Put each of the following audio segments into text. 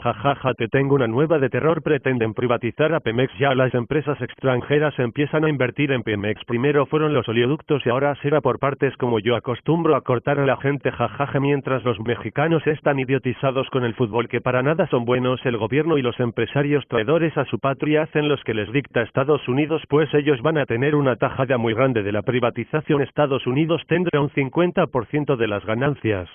Jajaja, te tengo una nueva de terror. Pretenden privatizar a Pemex. Ya las empresas extranjeras empiezan a invertir en Pemex. Primero fueron los oleoductos y ahora será por partes, como yo acostumbro a cortar a la gente. Jajaja, mientras los mexicanos están idiotizados con el fútbol, que para nada son buenos, el gobierno y los empresarios traidores a su patria hacen los que les dicta Estados Unidos, pues ellos van a tener una tajada muy grande de la privatización. Estados Unidos tendrá un 50% de las ganancias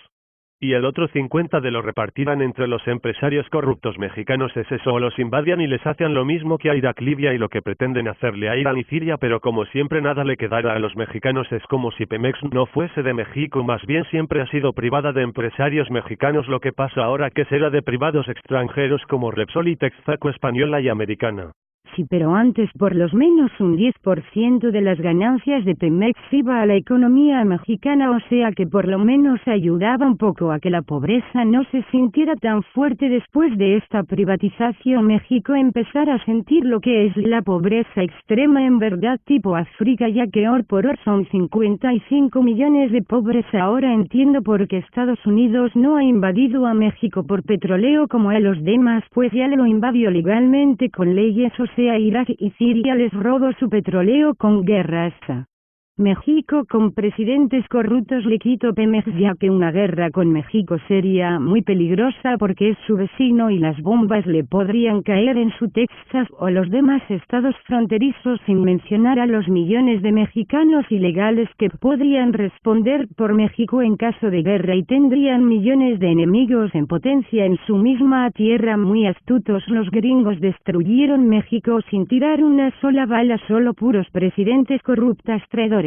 y el otro 50% lo repartirán entre los empresarios corruptos mexicanos. Es eso, o los invadian y les hacen lo mismo que a Irak, Libia y lo que pretenden hacerle a Irán y Siria, pero como siempre nada le quedará a los mexicanos. Es como si Pemex no fuese de México, más bien siempre ha sido privada de empresarios mexicanos. Lo que pasa ahora que será de privados extranjeros como Repsol y Texaco, española y americana. Sí, pero antes por lo menos un 10% de las ganancias de Pemex iba a la economía mexicana, o sea que por lo menos ayudaba un poco a que la pobreza no se sintiera tan fuerte. Después de esta privatización, México empezará a sentir lo que es la pobreza extrema en verdad, tipo África, ya que hoy por hoy son 55 millones de pobres. Ahora entiendo por qué Estados Unidos no ha invadido a México por petróleo como a los demás, pues ya lo invadió legalmente con leyes, o sea, Irak y Siria les robó su petróleo con guerras. México con presidentes corruptos le quitó Pemex, ya que una guerra con México sería muy peligrosa porque es su vecino y las bombas le podrían caer en su Texas o los demás estados fronterizos, sin mencionar a los millones de mexicanos ilegales que podrían responder por México en caso de guerra y tendrían millones de enemigos en potencia en su misma tierra. Muy astutos los gringos, destruyeron México sin tirar una sola bala, solo puros presidentes corruptos traidores.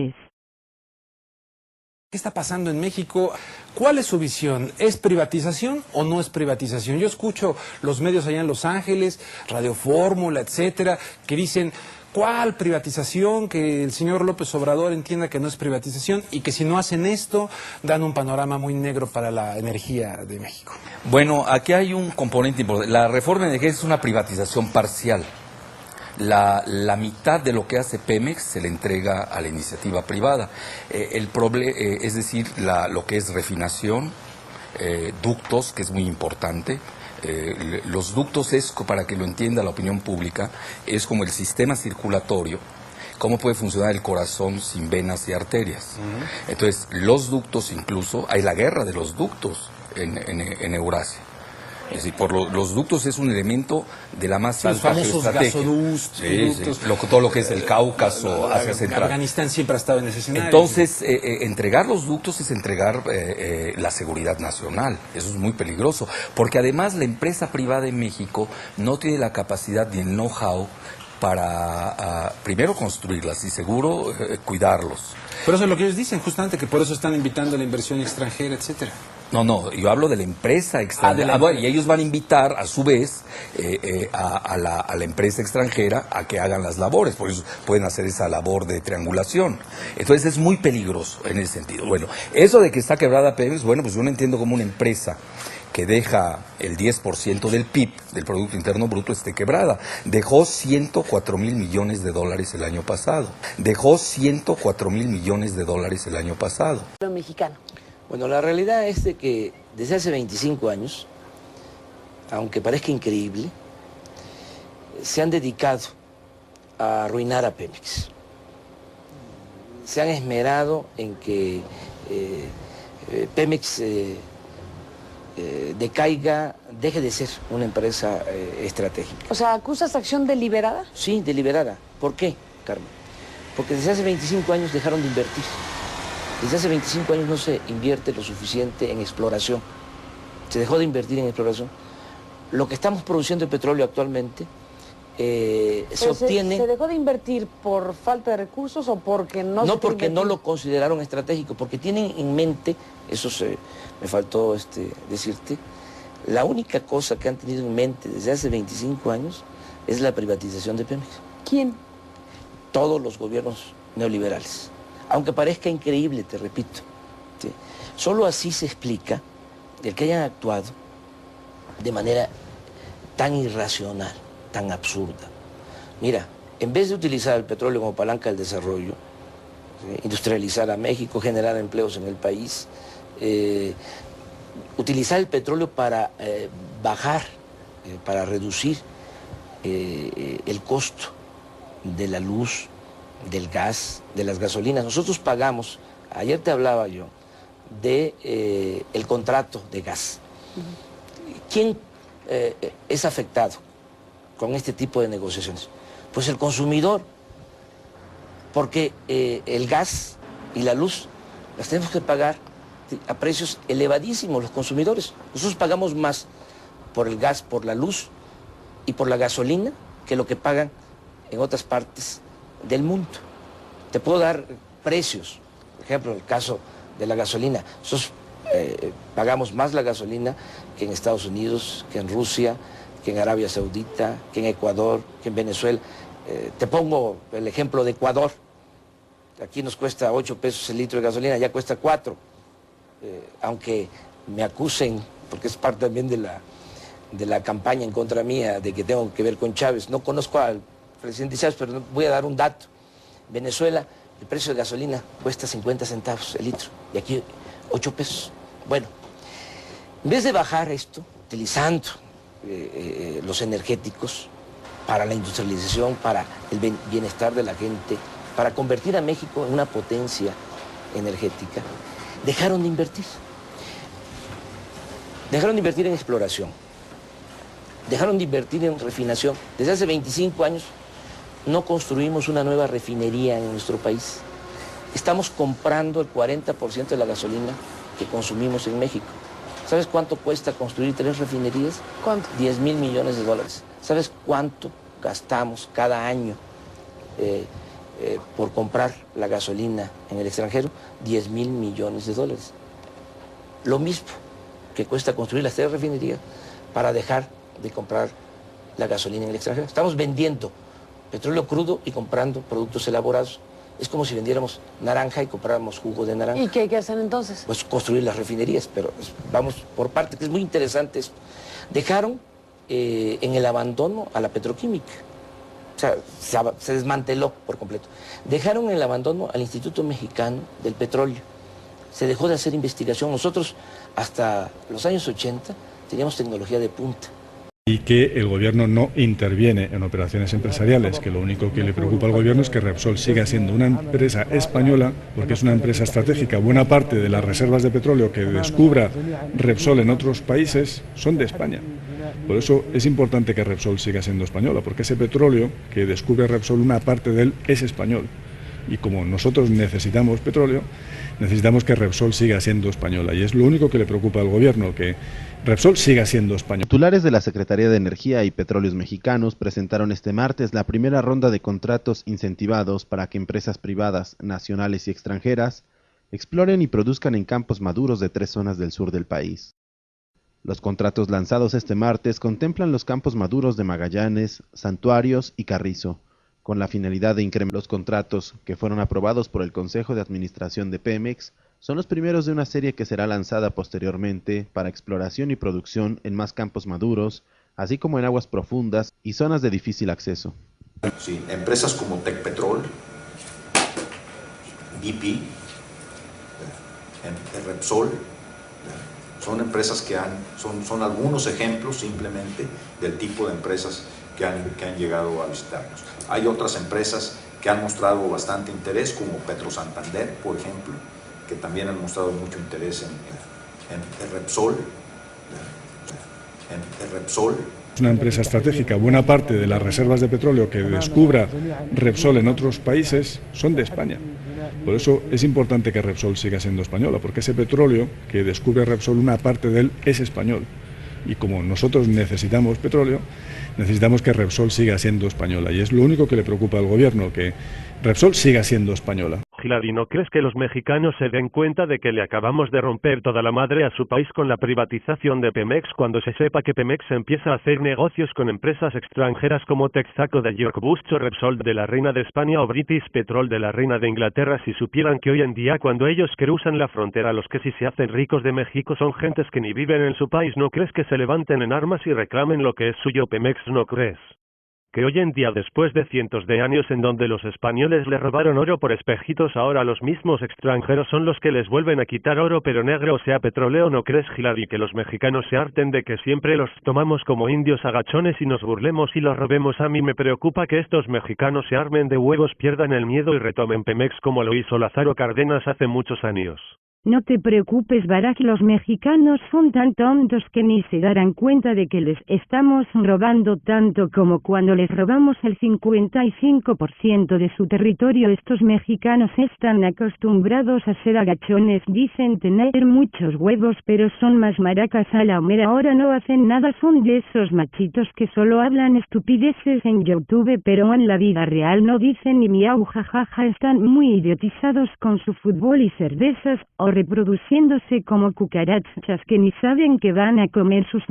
¿Qué está pasando en México? ¿Cuál es su visión? ¿Es privatización o no es privatización? Yo escucho los medios allá en Los Ángeles, Radio Fórmula, etcétera, que dicen, ¿cuál privatización? Que el señor López Obrador entienda que no es privatización y que si no hacen esto, dan un panorama muy negro para la energía de México. Bueno, aquí hay un componente importante. La reforma energética es una privatización parcial. La mitad de lo que hace Pemex se le entrega a la iniciativa privada. Es decir, lo que es refinación, ductos, que es muy importante. Los ductos es, para que lo entienda la opinión pública, es como el sistema circulatorio. ¿Cómo puede funcionar el corazón sin venas y arterias? Entonces, los ductos incluso, hay la guerra de los ductos en Eurasia. Es decir, los ductos es un elemento de la más alta estrategia. Todo lo que es el Cáucaso, Asia Central. Afganistán siempre ha estado en ese escenario. Entonces, entregar los ductos es entregar la seguridad nacional. Eso es muy peligroso, porque además la empresa privada en México no tiene la capacidad ni el know-how para, primero, construirlas y, seguro, cuidarlos. Pero eso es lo que ellos dicen, justamente, que por eso están invitando a la inversión extranjera, etcétera. No, yo hablo de la empresa extranjera. Y ellos van a invitar, a su vez, a la empresa extranjera a que hagan las labores, por eso pueden hacer esa labor de triangulación. Entonces es muy peligroso en ese sentido. Bueno, eso de que está quebrada Pemex, bueno, pues yo no entiendo como una empresa que deja el 10% del PIB, del Producto Interno Bruto, esté quebrada. Dejó 104,000 millones de dólares el año pasado. Lo mexicano. Bueno, la realidad es de que desde hace 25 años, aunque parezca increíble, se han dedicado a arruinar a Pemex. Se han esmerado en que Pemex decaiga, deje de ser una empresa estratégica. O sea, ¿acusas acción deliberada? Sí, deliberada. ¿Por qué, Carmen? Porque desde hace 25 años dejaron de invertir. Desde hace 25 años no se invierte lo suficiente en exploración. Se dejó de invertir en exploración. Lo que estamos produciendo de petróleo actualmente se obtiene... ¿Se dejó de invertir por falta de recursos o porque no se... No, porque no lo consideraron estratégico, porque tienen en mente, eso me faltó decirte, la única cosa que han tenido en mente desde hace 25 años es la privatización de Pemex. ¿Quién? Todos los gobiernos neoliberales. Aunque parezca increíble, te repito, ¿sí? Solo así se explica el que hayan actuado de manera tan irracional, tan absurda. Mira, en vez de utilizar el petróleo como palanca del desarrollo, ¿sí?, industrializar a México, generar empleos en el país, utilizar el petróleo para bajar para reducir el costo de la luz, del gas, de las gasolinas. Nosotros pagamos, ayer te hablaba yo, de el contrato de gas. ¿Quién es afectado con este tipo de negociaciones? Pues el consumidor, porque el gas y la luz las tenemos que pagar a precios elevadísimos los consumidores. Nosotros pagamos más por el gas, por la luz y por la gasolina que lo que pagan en otras partes del mundo. Te puedo dar precios, por ejemplo, en el caso de la gasolina. Nosotros pagamos más la gasolina que en Estados Unidos, que en Rusia, que en Arabia Saudita, que en Ecuador, que en Venezuela. Te pongo el ejemplo de Ecuador. Aquí nos cuesta 8 pesos el litro de gasolina, ya cuesta 4. Aunque me acusen, porque es parte también de la campaña en contra mía, de que tengo que ver con Chávez. No conozco al presidente Chávez, pero voy a dar un dato. Venezuela, el precio de gasolina cuesta 50 centavos el litro, y aquí 8 pesos. Bueno, en vez de bajar esto, utilizando los energéticos para la industrialización, para el bienestar de la gente, para convertir a México en una potencia energética, dejaron de invertir. Dejaron de invertir en exploración, dejaron de invertir en refinación. Desde hace 25 años no construimos una nueva refinería en nuestro país. Estamos comprando el 40% de la gasolina que consumimos en México. ¿Sabes cuánto cuesta construir 3 refinerías? ¿Cuánto? 10,000 millones de dólares. ¿Sabes cuánto gastamos cada año por comprar la gasolina en el extranjero? 10,000 millones de dólares. Lo mismo que cuesta construir las 3 refinerías para dejar de comprar la gasolina en el extranjero. Estamos vendiendo petróleo crudo y comprando productos elaborados. Es como si vendiéramos naranja y compráramos jugo de naranja. ¿Y qué hay que hacer entonces? Pues construir las refinerías, pero vamos por parte, que es muy interesante esto. Dejaron en el abandono a la petroquímica. O sea, se desmanteló por completo. Dejaron en el abandono al Instituto Mexicano del Petróleo. Se dejó de hacer investigación. Nosotros, hasta los años 80, teníamos tecnología de punta. Y que el gobierno no interviene en operaciones empresariales, que lo único que le preocupa al gobierno es que Repsol siga siendo una empresa española, porque es una empresa estratégica. Buena parte de las reservas de petróleo que descubra Repsol en otros países son de España. Por eso es importante que Repsol siga siendo española, porque ese petróleo que descubre Repsol, una parte de él es español. Y como nosotros necesitamos petróleo, necesitamos que Repsol siga siendo española. Y es lo único que le preocupa al gobierno, que Repsol siga siendo española. Titulares de la Secretaría de Energía y Petróleos Mexicanos presentaron este martes la primera ronda de contratos incentivados para que empresas privadas, nacionales y extranjeras exploren y produzcan en campos maduros de 3 zonas del sur del país. Los contratos lanzados este martes contemplan los campos maduros de Magallanes, Santuarios y Carrizo, con la finalidad de incrementar los contratos que fueron aprobados por el Consejo de Administración de Pemex. Son los primeros de una serie que será lanzada posteriormente para exploración y producción en más campos maduros, así como en aguas profundas y zonas de difícil acceso. Sí, empresas como Tecpetrol, BP, Repsol, son empresas que son algunos ejemplos simplemente del tipo de empresas que han llegado a visitarnos. Hay otras empresas que han mostrado bastante interés, como Petro Santander, por ejemplo, que también han mostrado mucho interés en Repsol. Es una empresa estratégica. Buena parte de las reservas de petróleo que descubra Repsol en otros países son de España. Por eso es importante que Repsol siga siendo española, porque ese petróleo que descubre Repsol, una parte de él es español. Y como nosotros necesitamos petróleo, necesitamos que Repsol siga siendo española. Y es lo único que le preocupa al gobierno, que Repsol siga siendo española. Giladi, ¿no crees que los mexicanos se den cuenta de que le acabamos de romper toda la madre a su país con la privatización de Pemex cuando se sepa que Pemex empieza a hacer negocios con empresas extranjeras como Texaco de York Bush o Repsol de la Reina de España o British Petrol de la Reina de Inglaterra? Si supieran que hoy en día cuando ellos cruzan la frontera, los que sí se hacen ricos de México son gentes que ni viven en su país, ¿no crees que se levanten en armas y reclamen lo que es suyo? Pemex, ¿no crees? Que hoy en día, después de cientos de años en donde los españoles le robaron oro por espejitos, ahora los mismos extranjeros son los que les vuelven a quitar oro pero negro, o sea petróleo? ¿No crees, Hillary, que los mexicanos se harten de que siempre los tomamos como indios agachones y nos burlemos y los robemos? A mí me preocupa que estos mexicanos se armen de huevos, pierdan el miedo y retomen Pemex como lo hizo Lázaro Cárdenas hace muchos años. No te preocupes, Barack, los mexicanos son tan tontos que ni se darán cuenta de que les estamos robando tanto como cuando les robamos el 55% de su territorio. Estos mexicanos están acostumbrados a ser agachones, dicen tener muchos huevos, pero son más maracas a la mera hora, no hacen nada, son de esos machitos que solo hablan estupideces en YouTube, pero en la vida real no dicen ni miau, jajaja, están muy idiotizados con su fútbol y cervezas, o reproduciéndose como cucarachas que ni saben que van a comer sus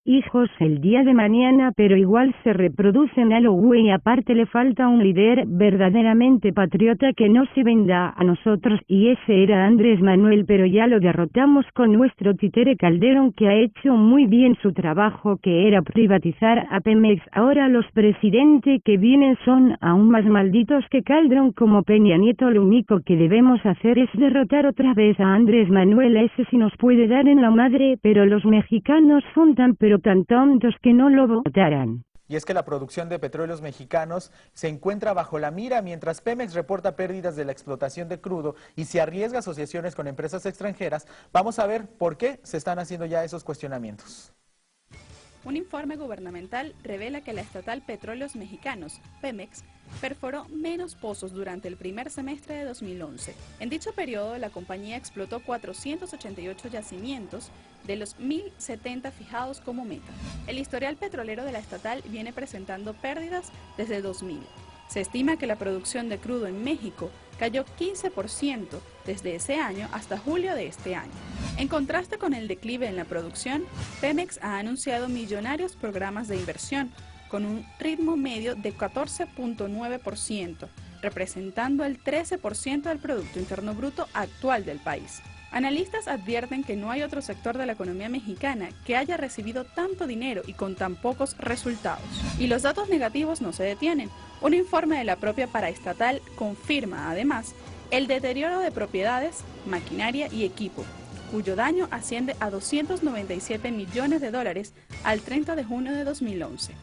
hijos el día de mañana, pero igual se reproducen a lo güey. Aparte le falta un líder verdaderamente patriota que no se venda a nosotros, y ese era Andrés Manuel, pero ya lo derrotamos con nuestro títere Calderón, que ha hecho muy bien su trabajo, que era privatizar a Pemex. Ahora los presidentes que vienen son aún más malditos que Calderón, como Peña Nieto. Lo único que debemos hacer es derrotar otra vez a Andrés Manuel, ese sí nos puede dar en la madre, pero los mexicanos son tan tontos que no lo votarán. Y es que la producción de petróleos mexicanos se encuentra bajo la mira mientras Pemex reporta pérdidas de la explotación de crudo y se arriesga asociaciones con empresas extranjeras. Vamos a ver por qué se están haciendo ya esos cuestionamientos. Un informe gubernamental revela que la estatal Petróleos Mexicanos, Pemex, perforó menos pozos durante el primer semestre de 2011. En dicho periodo, la compañía explotó 488 yacimientos de los 1.070 fijados como meta. El historial petrolero de la estatal viene presentando pérdidas desde 2000. Se estima que la producción de crudo en México cayó 15% desde ese año hasta julio de este año. En contraste con el declive en la producción, Pemex ha anunciado millonarios programas de inversión, con un ritmo medio de 14.9%, representando el 13% del Producto Interno Bruto actual del país. Analistas advierten que no hay otro sector de la economía mexicana que haya recibido tanto dinero y con tan pocos resultados. Y los datos negativos no se detienen. Un informe de la propia paraestatal confirma, además, el deterioro de propiedades, maquinaria y equipo, cuyo daño asciende a $297 millones al 30 de junio de 2011.